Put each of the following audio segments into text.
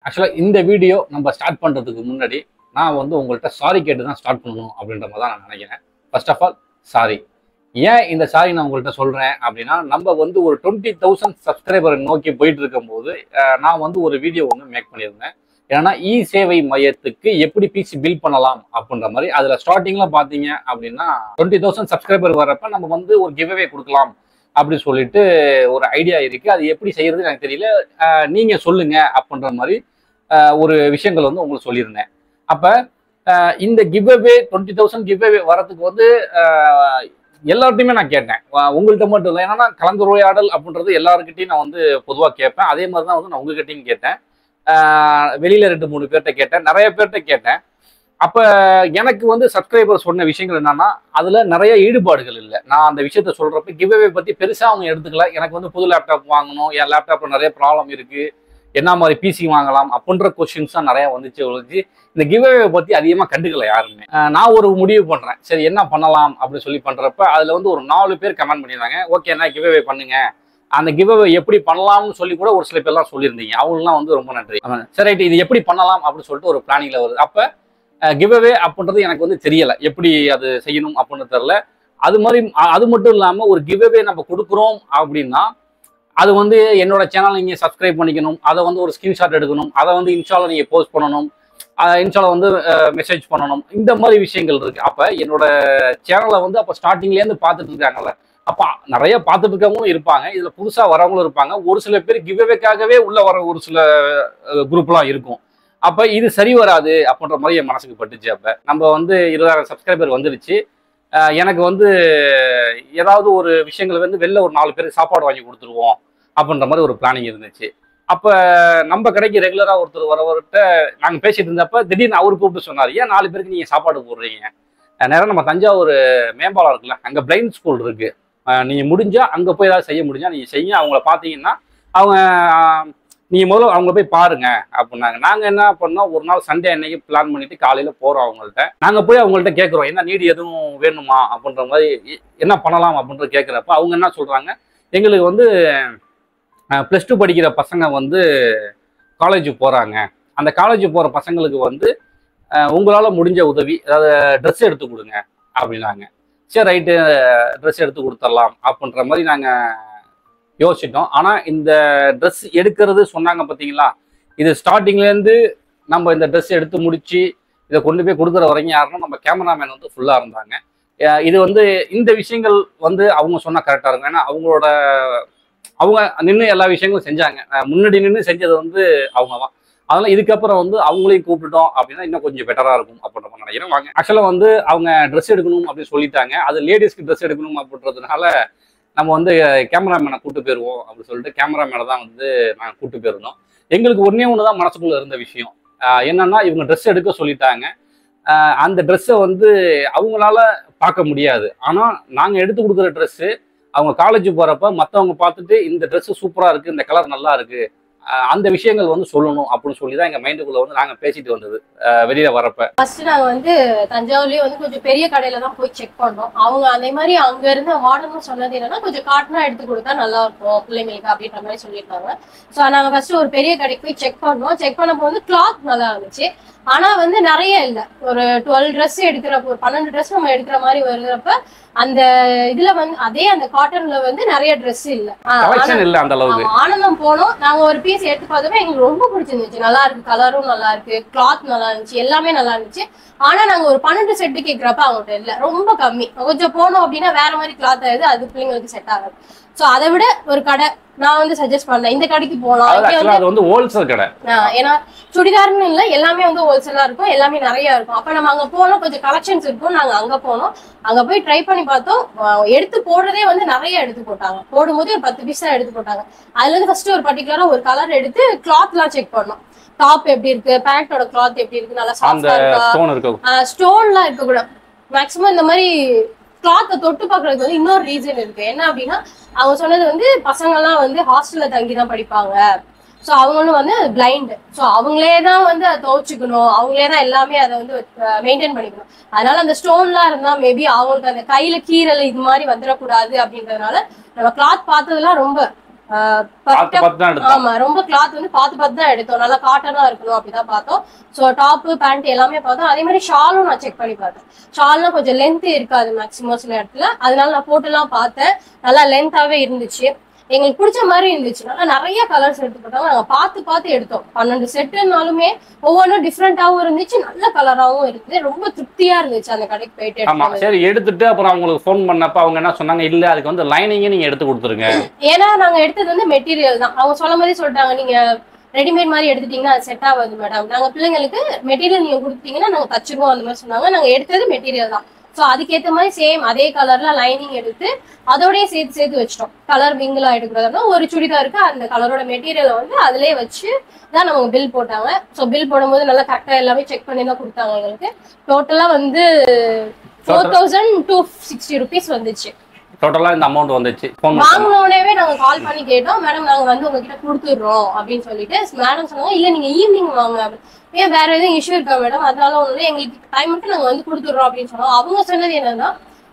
ஆக்சுவலா இந்த வீடியோ நம்ம ஸ்டார்ட் பண்றதுக்கு முன்னாடி நான் வந்து உங்கள்கிட்ட சாரி கேட்டு தான் ஸ்டார்ட் பண்ணணும் அப்படின்ற மாதிரி தான் நான் நினைக்கிறேன். First of all sorry. ஏன் இந்த சாரி நான் உங்கள்கிட்ட சொல்றேன் அப்படின்னா, நம்ம வந்து ஒரு 20,000 சப்ஸ்கிரைபரை நோக்கி போயிட்டு இருக்கும்போது நான் வந்து ஒரு வீடியோ ஒன்று மேக் பண்ணியிருந்தேன். ஏன்னா இ சேவை மையத்துக்கு எப்படி பிசி பில்ட் பண்ணலாம் அப்படின்ற மாதிரி அதுல ஸ்டார்டிங்ல பாத்தீங்க அப்படின்னா 20,000 சப்ஸ்கிரைபர் வர்றப்ப நம்ம வந்து ஒரு கிவ்அவே கொடுக்கலாம் அப்படின்னு சொல்லிட்டு ஒரு ஐடியா இருக்கு. அது எப்படி செய்யறது எனக்கு தெரியல. நீங்க சொல்லுங்க அப்படின்ற மாதிரி ஒரு விஷயங்கள் வந்து உங்களுக்கு சொல்லியிருந்தேன். அப்ப இந்த கிவ்அவே 20,000 கிவ்அவே வரதுக்கு வந்து எல்லார்ட்டையுமே நான் கேட்டேன். உங்கள்கிட்ட மட்டும் இல்லை. ஏன்னா கலந்துரையாடல் அப்படின்றது எல்லாருக்கிட்டையும் நான் வந்து பொதுவாக கேட்பேன். அதே மாதிரி தான் வந்து நான் உங்ககிட்டையும் கேட்டேன். வெளியில 2-3 பேர்கிட்ட கேட்டேன். நிறைய பேர்கிட்ட கேட்டேன். அப்ப எனக்கு வந்து சப்ஸ்கிரைபர் சொன்ன விஷயங்கள் என்னன்னா, அதுல நிறைய ஈடுபாடுகள் இல்லை. நான் அந்த விஷயத்த சொல்றப்ப கிவ்அவே பத்தி பெருசா அவங்க எடுத்துக்கல. எனக்கு வந்து புது லேப்டாப் வாங்கணும், என் லேப்டாப்ல நிறைய ப்ராப்ளம் இருக்கு, என்ன மாதிரி பிசி வாங்கலாம் அப்படின்ற கொஸ்டின்ஸ் தான் நிறைய வந்துச்சு ஒழிஞ்சு இந்த கிவ்அவே பத்தி அதிகமா கண்டுக்கல யாருமே. நான் ஒரு முடிவு பண்றேன், சரி என்ன பண்ணலாம் அப்படின்னு சொல்லி பண்றப்ப அதுல வந்து ஒரு 4 பேர் கமெண்ட் பண்ணியிருந்தாங்க. ஓகே என்ன கிவ்அவே பண்ணுங்க, அந்த கிவ்அவே எப்படி பண்ணலாம்னு சொல்லி கூட ஒரு சில பேர்லாம் சொல்லியிருந்தீங்க. அவங்களுக்குலாம் வந்து ரொம்ப நன்றி. சரி ரைட், இது எப்படி பண்ணலாம் அப்படின்னு சொல்லிட்டு ஒரு பிளானிங்ல வருது. அப்ப கிவ்அவே அப்படின்றது எனக்கு வந்து தெரியல, எப்படி அது செய்யணும் அப்படின்னு தெரியல. அது மாதிரி அது மட்டும் இல்லாம ஒரு கிவ்அவே நம்ம கொடுக்குறோம் அப்படின்னா அது வந்து என்னோட சேனல் நீங்க சப்ஸ்கிரைப் பண்ணிக்கணும், அதை வந்து ஒரு ஸ்கிரீன்ஷாட் எடுக்கணும், அதை வந்து இன்ஸ்டால நீங்க போஸ்ட் பண்ணணும், இன்ஸ்டால வந்து மெசேஜ் பண்ணணும், இந்த மாதிரி விஷயங்கள் இருக்கு. அப்ப என்னோட சேனலை வந்து அப்ப ஸ்டார்டிங்ல இருந்து பார்த்துட்டு இருக்காங்கல்ல, அப்ப நிறைய பார்த்துட்டு இருக்கவங்களும் இருப்பாங்க, இதுல புதுசா வரவங்களும் இருப்பாங்க, ஒரு சில பேர் கிவ்அவேக்காகவே உள்ள வர ஒரு சில குரூப்லாம் இருக்கும். அப்ப இது சரி வராது அப்படின்ற மாதிரி என் மனசுக்கு பட்டுச்சு. அப்ப நம்ம வந்து 20,000 சப்ஸ்கிரைபர் வந்துருச்சு. எனக்கு வந்து ஏதாவது ஒரு விஷயங்கள் வந்து வெளில ஒரு 4 பேருக்கு சாப்பாடு வாங்கி கொடுத்துருவோம் அப்படின்ற மாதிரி ஒரு பிளானிங் இருந்துச்சு. அப்ப நம்ம கடைக்கு ரெகுலரா ஒருத்தர் வரவர்கிட்ட நாங்க பேசிட்டு இருந்தப்ப திடீர்னு அவரு கூப்பிட்டு சொன்னார், ஏன் 4 பேருக்கு நீங்க சாப்பாடு போடுறீங்க? நேரம் நம்ம தஞ்சாவூர் மேம்பாலம் இருக்குல்ல, அங்க பிளைண்ட் ஸ்கூல் இருக்கு, நீங்க முடிஞ்சா அங்க போய் ஏதாவது செய்ய முடிஞ்சா நீங்க செய்ய. அவங்கள பாத்தீங்கன்னா அவங்க நீங்க முதல்ல அவங்க போய் பாருங்க அப்படின்னாங்க. நாங்க என்ன பண்ணோம், ஒரு நாள் சண்டே அன்னைக்கு பிளான் பண்ணிட்டு காலையில போறோம் அவங்கள்ட்ட. நாங்க போய் அவங்கள்ட்ட கேட்கிறோம், என்ன நீடு எதுவும் வேணுமா அப்படின்ற மாதிரி, என்ன பண்ணலாம் அப்படின்ற கேட்கிறப்ப அவங்க என்ன சொல்றாங்க, எங்களுக்கு வந்து +2 படிக்கிற பசங்க வந்து காலேஜ் போறாங்க, அந்த காலேஜ் போற பசங்களுக்கு வந்து உங்களால முடிஞ்ச உதவி, அதாவது ட்ரெஸ் எடுத்து கொடுங்க அப்படின்னாங்க. சரி ரைட்டு, ட்ரெஸ் எடுத்து கொடுத்துடலாம் அப்படின்ற மாதிரி நாங்க யோசிச்சிட்டோம். ஆனா இந்த ட்ரெஸ் எடுக்கிறது சொன்னாங்க பாத்தீங்களா, இது ஸ்டார்டிங்ல இருந்து நம்ம இந்த ட்ரெஸ் எடுத்து முடிச்சு இதை கொண்டு போய் கொடுக்குற வரைக்கும் யாருன்னா நம்ம கேமராமேன் வந்து ஃபுல்லா இருந்தாங்க. இது வந்து இந்த விஷயங்கள் வந்து அவங்க சொன்னா கரெக்டா இருக்கும். ஏன்னா அவங்க நின்று எல்லா விஷயங்களும் செஞ்சாங்க. முன்னாடி நின்று செஞ்சது வந்து அவங்க தான். அதனால இதுக்கப்புறம் வந்து அவங்களையும் கூப்பிட்டுட்டோம் அப்படின்னா இன்னும் கொஞ்சம் பெட்டரா இருக்கும் அப்படின்ற மாதிரி நினைக்கிறேன். வாங்க. ஆக்சுவலா வந்து அவங்க ட்ரெஸ் எடுக்கணும் அப்படின்னு சொல்லிட்டாங்க. அது லேடிஸ்க்கு ட்ரெஸ் எடுக்கணும் அப்படின்றதுனால நம்ம வந்து கேமராமேனை கூட்டு போயிருவோம் அப்படின்னு சொல்லிட்டு கேமராமேனை தான் வந்து நாங்கள் கூட்டு போயிருந்தோம். எங்களுக்கு ஒன்னே ஒன்று தான் மனசுக்குள்ள இருந்த விஷயம், என்னன்னா இவங்க ட்ரெஸ் எடுக்க சொல்லிட்டாங்க. அந்த ட்ரெஸ்ஸை வந்து அவங்களால பார்க்க முடியாது. ஆனால் நாங்கள் எடுத்து கொடுக்குற ட்ரெஸ்ஸு அவங்க காலேஜ் போகிறப்ப மற்றவங்க பார்த்துட்டு இந்த ட்ரெஸ்ஸு சூப்பராக இருக்குது, இந்த கலர் நல்லா இருக்குது, அந்த விஷயங்கள் வந்து சொல்லணும் அப்படின்னு சொல்லி தான் எங்கள் மைண்டுக்குள்ளே வந்து நாங்கள் பேசிட்டு வந்தது வெளியில வரப்ப. ஃபர்ஸ்ட் நாங்க வந்து தஞ்சாவூர்லயே வந்து கொஞ்சம் பெரிய கடையில தான் போய் செக் பண்ணோம். அவங்க அதே மாதிரி அங்க இருந்த வார்டனும் சொன்னது என்னன்னா, கொஞ்சம் காட்டனா எடுத்து கொடுத்தா நல்லா இருக்கும் பிள்ளைங்களுக்கு அப்படின்ற மாதிரி சொல்லியிருக்காங்க. ஸோ நாங்க ஃபர்ஸ்ட் ஒரு பெரிய கடைக்கு போய் செக் பண்ணோம். செக் பண்ணப்போ வந்து கிளாத் நல்லா இருந்துச்சு. ஆனா வந்து நிறைய இல்லை, ஒரு 12 ட்ரெஸ் எடுக்கிறப்ப, ஒரு 12 ட்ரெஸ் நம்ம எடுக்கிற மாதிரி வருகிறப்ப அந்த இதுல வந்து அதே அந்த காட்டன்ல வந்து நிறைய ட்ரெஸ் இல்ல. ஆனந்தம் போனோம், நாங்க ஒரு பீஸ் எடுத்து பார்த்தோமே எங்களுக்கு ரொம்ப பிடிச்சிருந்துச்சு. நல்லா இருக்கு, கலரும் நல்லா இருக்கு, கிளாத் நல்லா இருந்துச்சு, எல்லாமே நல்லா இருந்துச்சு. ஆனா நாங்க ஒரு 12 செட்டு கேட்கிறப்ப அவங்கள்ட்ட இல்ல, ரொம்ப கம்மி. கொஞ்சம் போனோம் அப்படின்னா வேற மாதிரி கிளாத் ஆகுது, அது பிள்ளைங்களுக்கு செட் ஆகாது. சோ அதை விட ஒரு கடை நான் வந்து சஜஸ்ட் பண்ணேன், இந்த கடைக்கு போலாம். ஏன்னா சுடிதார்னு இல்ல, எல்லாமே வந்து ஹோல்சேலா இருக்கும், எல்லாமே நிறைய இருக்கும். அப்ப நம்ம அங்க போனோம், கொஞ்சம் கலெக்ஷன்ஸ் இருக்கும். நாங்க அங்க போனோம், அங்க போய் ட்ரை பண்ணி பார்த்தோம். எடுத்து போடுறதே வந்து நிறைய எடுத்து போட்டாங்க. போடும்போது ஒரு 10 பீஸ் தான் எடுத்து போட்டாங்க. அதுல இருந்து ஃபர்ஸ்ட் ஒரு பர்டிகுலரா ஒரு கலர் எடுத்து கிளாத் எல்லாம் செக் பண்ணோம். டாப் எப்படி இருக்கு, பேண்டோட கிளாத் எப்படி இருக்கு, நல்லா சாஃப்டா இருக்கா, ஸ்டோன்லாம் இருக்க கூட. மேக்ஸிமம் இந்த மாதிரி கிளாத்தை தொட்டு பாக்குறதுக்கு வந்து இன்னொரு ரீசன் இருக்கு. என்ன அப்படின்னா, அவங்க சொன்னது வந்து பசங்க எல்லாம் வந்து ஹாஸ்டல்ல தங்கி தான் படிப்பாங்க. ஸோ அவங்களும் வந்து பிளைண்ட். ஸோ அவங்களே தான் வந்து அதை துவைச்சுக்கணும், அவங்களே தான் எல்லாமே அதை வந்து மெயின்டைன் பண்ணிக்கணும். அதனால அந்த ஸ்டோன்லாம் இருந்தா மேபி அவங்களுக்கு அந்த கையில கீரல் இது மாதிரி வந்துடக்கூடாது அப்படின்றதுனால நம்ம கிளாத் பார்த்ததுலாம் ரொம்ப ஆமா ரொம்ப கிளாத் வந்து பார்த்து தான் எடுத்தோம். நல்லா காட்டனா இருக்கணும் அப்படிதான் பார்த்தோம். சோ டாப் பேண்ட் எல்லாமே பார்த்தோம். அதே மாதிரி ஷாலும் நான் செக் பண்ணி பார்த்தேன். ஷால்லாம் கொஞ்சம் லென்த் இருக்காது மேக்ஸிமம் சில இடத்துல, அதனால நான் போட்டுலாம் பார்த்தேன். நல்லா லென்த்தாவே இருந்துச்சு, எங்களுக்கு பிடிச்ச மாதிரி இருந்துச்சு. நல்லா நிறைய கலர்ஸ் எடுத்து போட்டாங்க. நாங்க பார்த்து எடுத்தோம். 12 செட்டுனாலுமே ஒவ்வொன்றும் டிஃப்ரெண்டாவும் இருந்துச்சு, நல்ல கலராகவும் இருந்துச்சு. ரொம்ப திருப்தியா இருந்துச்சு அந்த கடைக்கு போயிட்டு. ஆமா சரி எடுத்துட்டு அப்புறம் அவங்களுக்கு ஃபோன் பண்ணப்ப அவங்க என்ன சொன்னாங்க, இல்ல அதுக்கு வந்து லைனிங்கே நீங்க எடுத்து கொடுத்துருங்க. ஏன்னா நாங்க எடுத்தது வந்து மெட்டீரியல் தான். அவங்க சொல்ல மாதிரி சொல்லிட்டாங்க, நீங்க ரெடிமேட் மாதிரி எடுத்துட்டீங்கன்னா அது செட் ஆகாது மேடம், நாங்க பிள்ளைங்களுக்கு மெட்டீரியல் நீங்க கொடுத்தீங்கன்னா நாங்க தச்சிருவோம் அந்த மாதிரி சொன்னாங்க. நாங்க எடுத்தது மெட்டீரியல் தான். ஸோ அதுக்கேற்ற மாதிரி சேம் அதே கலர்ல லைனிங் எடுத்து அதோடய சேர்த்து வச்சிட்டோம். கலர் மிங்கிளா எடுக்கிறதுனா ஒரு சுடிதாருக்கு அந்த கலரோட மெட்டீரியலை வந்து அதிலே வச்சு தான் நமக்கு பில் போட்டாங்க. ஸோ பில் போடும்போது நல்லா கரெக்டாக எல்லாமே செக் பண்ணி தான் கொடுத்தாங்க. எங்களுக்கு டோட்டலா வந்து 4260 rupees வந்துச்சு. டோட்டலா இந்த அமௌண்ட் வந்துச்சு. வாங்கினோடனே நாங்க கால் பண்ணி கேட்டோம், மேடம் நாங்க வந்து உங்ககிட்ட கொடுத்துடுறோம் அப்படின்னு சொல்லிட்டு. மேடம் சொன்னாங்க, இல்ல நீங்க ஈவினிங் வாங்க. ஏன் வேற எதுவும் இஷ்யூ இருக்கா மேடம்? அதனால ஒண்ணு எங்களுக்கு டைம் மட்டும் நாங்க வந்து கொடுத்துடுறோம் அப்படின்னு சொன்னோம். அவங்க சொன்னது என்னன்னா,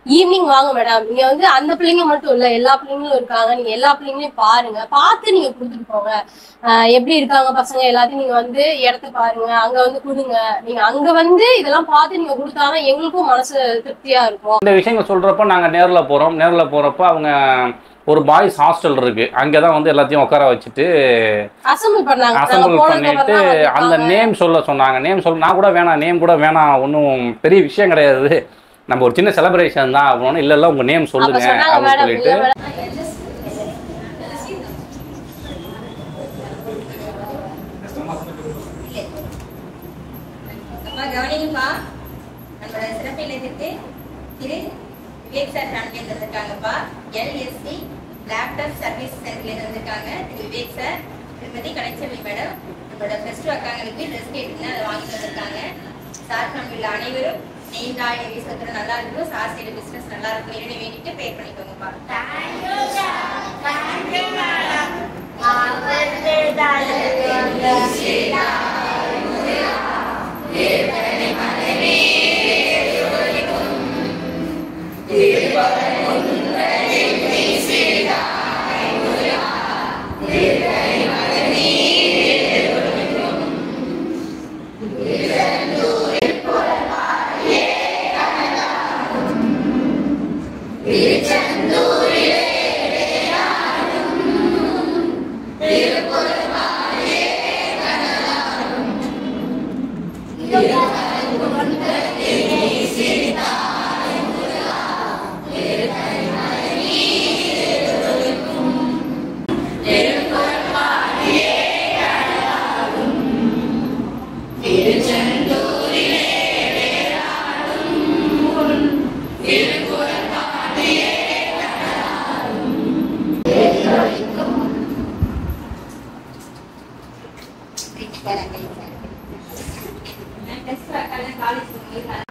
ஈவினிங் வாங்க மேடம், நீங்க வந்து அந்த பிள்ளைங்க மட்டும் இல்ல எல்லா பிள்ளைங்களும் இருக்காங்க, நீங்க எல்லா பிள்ளைங்களையும் பாருங்க, பார்த்து நீங்க கொடுத்துட்டு போங்க. எப்படி இருக்காங்க பசங்க எல்லாத்தையும் நீங்க வந்து இடத்த பாருங்க, அங்க வந்து கொடுங்க. நீங்க அங்க வந்து இதெல்லாம் பார்த்து நீங்க கொடுத்தாதான் எங்களுக்கும் மனசு திருப்தியா இருக்கும். இந்த விஷயங்கள் சொல்றப்ப நாங்க நேர்ல போறப்ப அவங்க ஒரு பாய்ஸ் ஹாஸ்டல் இருக்கு, அங்கதான் வந்து எல்லாத்தையும் உட்கார வச்சுட்டு அசம்பிள் பண்ணிட்டு அந்த நேம் சொல்ல சொன்னாங்க. நான் கூட வேணாம், நேம் கூட வேணாம், ஒன்றும் பெரிய விஷயம் கிடையாது, நம்ம ஒரு சின்ன செலிப்ரேஷன் தான் அப்படின்னு. இல்ல உங்க நேம் சொல்லுங்க அப்படின்னு சொல்லிட்டு கவனிங்கப்பா. நம்மளோட சிறப்பு இல்லத்திற்கு திரு விவேக் சார் ஃபேமிலி வந்திருக்காங்கப்பா. LSC லேப்டாப் சர்வீஸ் சென்டர்ல வந்திருக்காங்க திரு விவேக் சார், திருமதி கலைச்செல்வி மேடம். நம்மளோட ஃபெஸ்ட் அக்காங்களுக்கு ட்ரெஸ் கேட்டுன்னு அதை வாங்கிட்டு வந்திருக்காங்க. சார் ஃபேமிலியில் அனைவரும் நீண்ட ஆயுள் வீசத்துல நல்லா இருக்கும், சார் செய்யற பிசினஸ் நல்லா இருக்கும் இறைவனை வேண்டிட்டு ப்ரே பண்ணிக்கோங்கப்பா.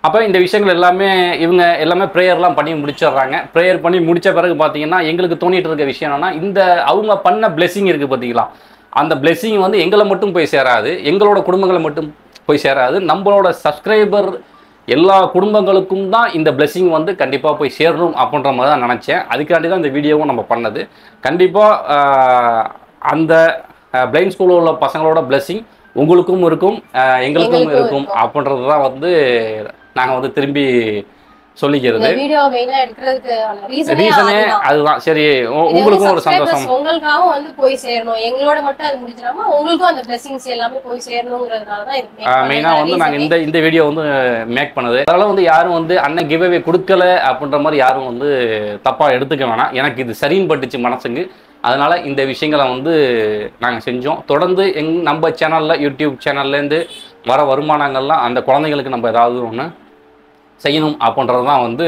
அப்போ இந்த விஷயங்கள் எல்லாமே இவங்க எல்லாமே ப்ரேயர்லாம் பண்ணி முடிச்சிடுறாங்க. ப்ரேயர் பண்ணி முடித்த பிறகு பார்த்தீங்கன்னா எங்களுக்கு தோணிட்டு இருக்க விஷயம் என்னன்னா, இந்த அவங்க பண்ண பிளெஸிங் இருக்குது பார்த்தீங்களா, அந்த பிளெஸிங் வந்து எங்களை மட்டும் போய் சேராது, எங்களோட குடும்பங்களை மட்டும் போய் சேராது, நம்மளோட சப்ஸ்கிரைபர் எல்லா குடும்பங்களுக்கும் தான் இந்த பிளெஸிங் வந்து கண்டிப்பாக போய் சேரணும் அப்படின்ற மாதிரி தான் நினச்சேன். அதுக்காண்டி தான் இந்த வீடியோவும் நம்ம பண்ணது. கண்டிப்பாக அந்த பிளைண்ட் ஸ்கூலில் உள்ள பசங்களோட பிளெஸிங் உங்களுக்கும் இருக்கும், எங்களுக்கும் இருக்கும் அப்படின்றது தான் வந்து நாங்கள் வந்து திரும்பி சொல்லிக்கிறது. ரீசனே அதுதான். சரி, உங்களுக்கும் ஒரு சந்தோஷம், உங்களுக்காகவும் வந்து போய் சேரணும், எங்களோட மட்டும் அது முடிஞ்சிடாம உங்களுக்கும் அந்த பிளெஸிங்ஸ் எல்லாமே போய் சேரணுங்கிறதுனால தான் மெயினா வந்து நாங்கள் இந்த வீடியோ வந்து மேக் பண்ணது. அதனால வந்து யாரும் வந்து அண்ணன் கிவ் அவே கொடுக்கல அப்படின்ற மாதிரி யாரும் வந்து தப்பா எடுத்துக்க வேணாம். எனக்கு இது சரின்னு பட்டுச்சு மனசுக்கு, அதனால இந்த விஷயங்களை வந்து நாங்கள் செஞ்சோம். தொடர்ந்து நம்ம சேனலில் யூடியூப் சேனல்லேருந்து வர வருமானங்கள்லாம் அந்த குழந்தைங்களுக்கு நம்ம ஏதாவது ஒன்று செய்யணும் அப்படின்றது தான் வந்து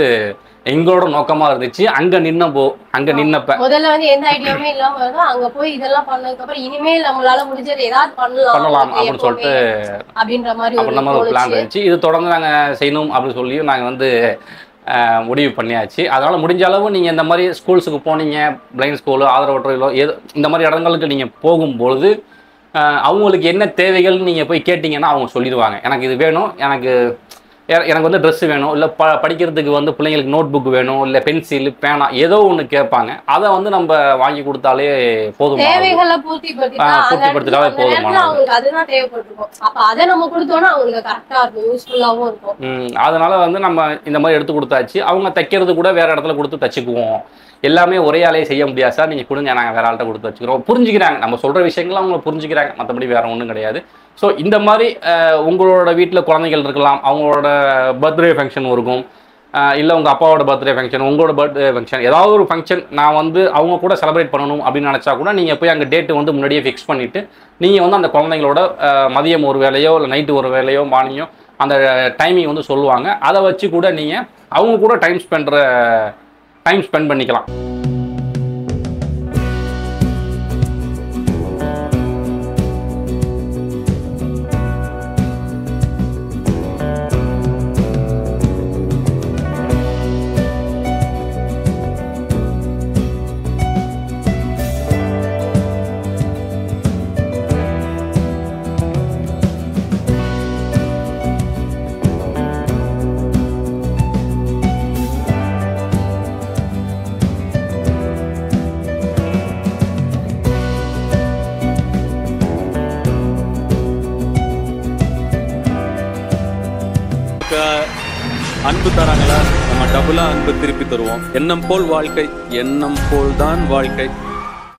எங்களோட நோக்கமாக இருந்துச்சு. அங்கே நின்னப்ப முதல்ல வந்து எந்த ஐடியாவுமே இல்லாமல் இருந்தோம். அங்கே போய் இதெல்லாம் பண்ணதுக்கப்புறம் இனிமேல் நம்மளால முடிஞ்சது ஏதாவது பண்ணலாம் அப்படின்னு சொல்லிட்டு அப்படின்ற மாதிரி ஒரு பிளான் இருந்துச்சு. இது தொடர்ந்து நாங்கள் செய்யணும் அப்படின்னு சொல்லியும் நாங்கள் வந்து முடிவு பண்ணியாச்சு. அதனால் முடிஞ்ச அளவு நீங்கள் இந்த மாதிரி ஸ்கூல்ஸுக்கு போனீங்க, பிளைண்ட் ஸ்கூலு, ஆதரவற்றோ ஏதோ இந்த மாதிரி இடங்களுக்கு நீங்கள் போகும்பொழுது அவங்களுக்கு என்ன தேவைகள் நீங்கள் போய் கேட்டிங்கன்னா அவங்க சொல்லிடுவாங்க. எனக்கு இது வேணும், எனக்கு எனக்கு வந்து ட்ரெஸ் வேணும், இல்லை படிக்கிறதுக்கு வந்து பிள்ளைங்களுக்கு நோட் புக் வேணும், இல்லை பென்சில் பேனா ஏதோ ஒன்று கேட்பாங்க. அதை வந்து நம்ம வாங்கி கொடுத்தாலே போதும், தேவைகளை பூர்த்திப்படுத்திட்டாலே போதுமானது. அவங்களுக்கு அதுதான் தேவைப்பட்டிருக்கும். அப்ப அதை நம்ம கொடுத்தோம்னா அவங்களுக்கு கரெக்டா இருக்கும், யூஸ்ஃபுல்லாகவும் இருக்கும். அதனால வந்து நம்ம இந்த மாதிரி எடுத்து கொடுத்தாச்சு. அவங்க தைக்கிறது கூட வேற இடத்துல கொடுத்து தச்சுக்குவோம். எல்லாமே ஒரே ஆளையே செய்ய முடியாது சார், நீங்கள் கொடுங்க நாங்கள் வேற ஆள்கிட்ட கொடுத்து வச்சுக்கிறோம். புரிஞ்சுக்கிறாங்க, நம்ம சொல்கிற விஷயங்கள்லாம் அவங்க புரிஞ்சுக்கிறாங்க, மற்றபடி வேற ஒன்றும் கிடையாது. ஸோ இந்த மாதிரி உங்களோட வீட்டில் குழந்தைகள் இருக்கலாம், அவங்களோட பர்த்டே ஃபங்க்ஷன் இருக்கும், இல்லை உங்கள் அப்பாவோட பர்த்டே ஃபங்க்ஷன், உங்களோட பர்த்டே ஃபங்க்ஷன், ஏதாவது ஒரு ஃபங்க்ஷன் நான் வந்து அவங்க கூட செலிப்ரேட் பண்ணணும் அப்படின்னு நினச்சா கூட நீங்கள் போய் அங்கே டேட்டு வந்து முன்னாடியே ஃபிக்ஸ் பண்ணிவிட்டு நீங்கள் வந்து அந்த குழந்தைங்களோட மதியம் ஒரு வேலையோ இல்லை நைட்டு ஒரு வேலையோ மார்னிங்கோ அந்த டைமிங் வந்து சொல்லுவாங்க. அதை வச்சு கூட நீங்கள் அவங்க கூட டைம் ஸ்பெண்ட் பண்ணிக்கலாம். அன்பு தராங்களா, நம்ம டபுளா அன்பு திருப்பி தருவோம். எண்ணம் போல் வாழ்க்கை, எண்ணம் போல் தான் வாழ்க்கை.